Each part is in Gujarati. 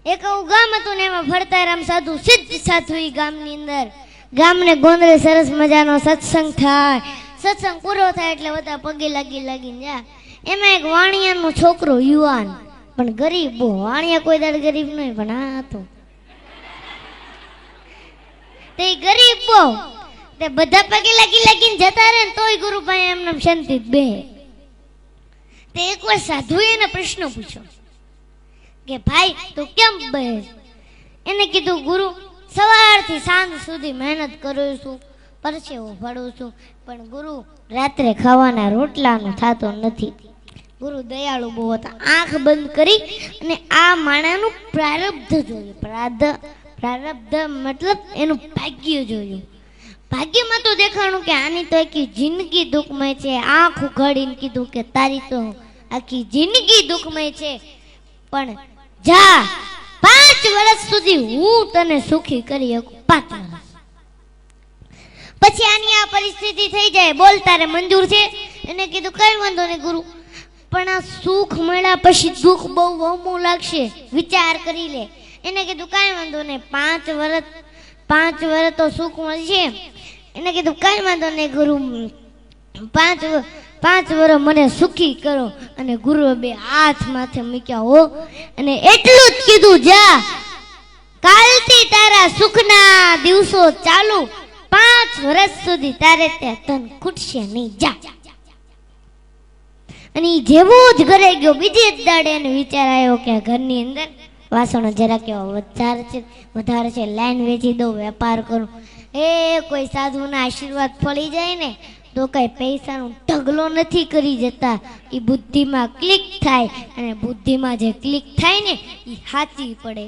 એક આવું ગામ હતું ને એમાં ભરતારામ સાધુ સિદ્ધ સાધુ ઈ ગામની અંદર ગામને ગોંદરે સરસ મજાનો સત્સંગ થાય. સત્સંગ પૂરો થાય એટલે બધા પગે લાગીને જા. એમાં એક વાણિયાનો છોકરો યુવાન પણ ગરીબ, બહુ વાણિયા કોઈ દાડ ગરીબ નહીં પણ આ હતો તે ગરીબ બહુ. તે બધા પગે લાગીને જતા રહે ને તોય ગુરુભાઈ એમને શાંતિ બે. તે એકવાર સાધુએ એને પ્રશ્ન પૂછ્યો કે ભાઈ તું કેમ બે? એને કીધું ગુરુ સવારથી સાંજ સુધી મહેનત કરું છું, પરસેવો ભળું છું, પણ ગુરુ રાત્રે ખાવાના રોટલાનું થતો નથી. ગુરુ દયાળુ બહુ હતા. આંખ બંધ કરી અને આ માણાનું પ્રારબ્ધ જોયું. પ્રારબ્ધ મતલબ એનું ભાગ્ય જોયું. ભાગ્યમાં તો દેખાણું કે આની તો આખી જિંદગી દુઃખમય છે. આંખ ઉઘાડીને કીધું કે તારી તો આખી જિંદગી દુઃખમય છે, પણ જા 5 વર્ષ સુધી હું તને સુખી કરી શકું. 5 વર્ષ પછી આની આ પરિસ્થિતિ થઈ જાય. બોલ તારે મંજૂર છે? એને કીધું કઈ વાંધો નહીં ગુરુ, પણ આ સુખ મળ્યા પછી દુઃખ બહુ વહમું લાગશે, વિચાર કરી લે. એને કીધું કઈ વાંધો નહીં, 5 વર્ષ તો સુખ મળશે. એને કીધું કઈ વાંધો નહીં ગુરુ, 5 વર્ષ મને સુખી કરો. અને ગુરુએ 2 હાથ માથે મૂક્યા હો અને એટલું જ કીધું જા કાલથી તારા સુખના દિવસો ચાલુ, 5 વર્ષ સુધી તારે ત્યાં તન ખૂટશે નહીં, જા. અને જેવો જ ઘરે ગયો બીજે જ દાડે એને વિચાર આવ્યો કે ઘરની અંદર વાસણો જરા કેવા વધારે છે, લાઈન વેચી દઉં, વેપાર કરું. કોઈ સાધુના આશીર્વાદ ફળી જાય ને તો કઈ પૈસાનો ઢગલો નથી કરી જતા. એ બુદ્ધિમાં ક્લિક થાય અને બુદ્ધિમાં જે ક્લિક થાય ને એ સાચી પડે.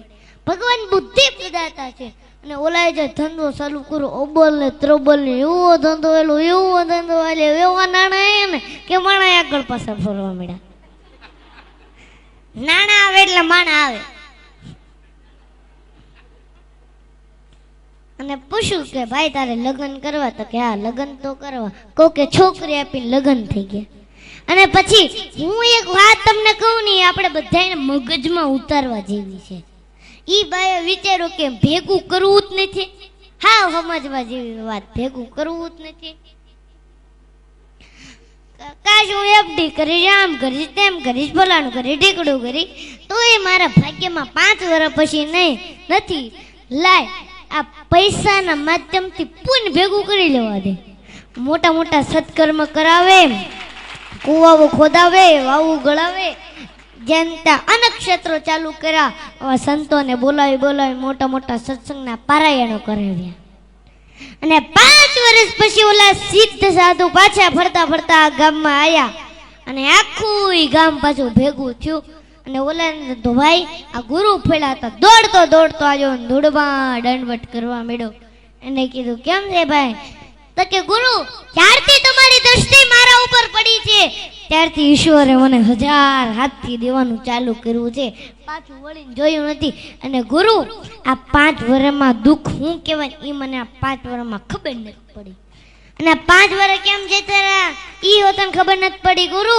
ભગવાન બુદ્ધિ પ્રદાતા છે. અને ઓલાએ જે ધંધો ચાલુ કરો ઓબલ ને ત્રોબલ ને એવો ધંધો એવા નાણાં ને કે માણા આગળ પાછળ ફરવા મળ્યા. નાણાં આવે એટલે માણા આવે. અને પૂછ્યું કે ભાઈ તારે લગ્ન કરવા? તો કે હા લગ્ન તો કરવા. કહું કે છોકરી આપીને લગ્ન થઈ ગયા. અને પછી હું એક વાત તમને કહું ને, આપણે બધાને મગજમાં ઉતારવા જેવી છે. ઈ બાએ વિચાર્યું કે ભેગું કરવું જ નથી. હા સમજવા જેવી વાત, ભેગું કરવું જ નથી. કાશ હું એફડી કરીશ, આમ કરીશ, તેમ કરીશ, ફલાણું કરીશ, ઢીકડું કરીશ, તો એ મારા ભાગ્યમાં 5 વર્ષ પછી નથી. લાય આ પૈસાના માધ્યમથી પુણ્ય ભેગું કરી લેવા દે. મોટા મોટા સત્કર્મ કરાવે, કુવાઓ ખોદાવે, વાવું ગળાવે, જનતા અનક્ષેત્રો ચાલુ કર્યા. આવા સંતોને બોલાવી મોટા મોટા સત્સંગના પારાયણો કરાવ્યા. અને 5 વર્ષ પછી ઓલા સિદ્ધ સાધુ પાછા ફરતા આ ગામમાં આવ્યા. અને આખું ગામ પાછું ભેગું થયું. અને ઓલા તો ભાઈ આ ગુરુ ફેલા હતા, દોડતો આવ્યો, ધૂળમાં દંડવટ કરવા માંડ્યો. એને કીધું કેમ છે ભાઈ? તો કે ગુરુ ક્યારથી તમારી દ્રષ્ટિ મારા ઉપર પડી છે ત્યારથી ઈશ્વરે મને 1000 હાથથી દેવાનું ચાલુ કર્યું છે, પાછું વળીને જોયું નથી. અને ગુરુ આ 5 વર્ષમાં દુઃખ શું કહેવાય એ મને આ 5 વર્ષમાં ખબર નથી પડી. અને 5 વર્ષ કેમ જતા રહ્યા એ હોતને ખબર નથી પડી ગુરુ.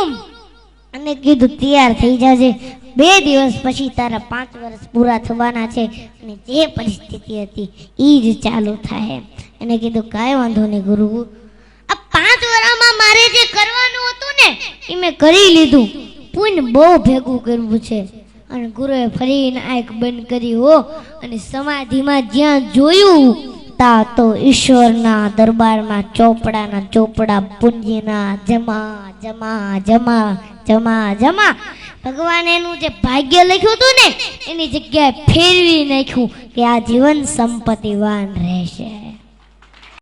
અને કીધું તૈયાર થઈ જાજે, 2 દિવસ પછી તારા 5 વર્ષ પૂરા થવાના છે અને જે પરિસ્થિતિ હતી એ જ ચાલુ થાય. એને કીધું કાંઈ વાંધો નહીં ગુરુ, આ 5 વર્ષમાં મારે જે કરવાનું હતું ને એ મેં કરી લીધું. પુણ્ય બહુ ભેગું કરવું છે. અને ગુરુએ ફરીને આંખ બંધ કરી હો અને સમાધિમાં જ્યાં જોયું તા તો ઈશ્વરના દરબારમાં ચોપડા પુંજીના જમા. ભગવાન એનું જે ભાગ્ય લખ્યું હતું ને એની જગ્યાએ ફેરવી નાખ્યું કે આ જીવન સંપત્તિવાન રહેશે.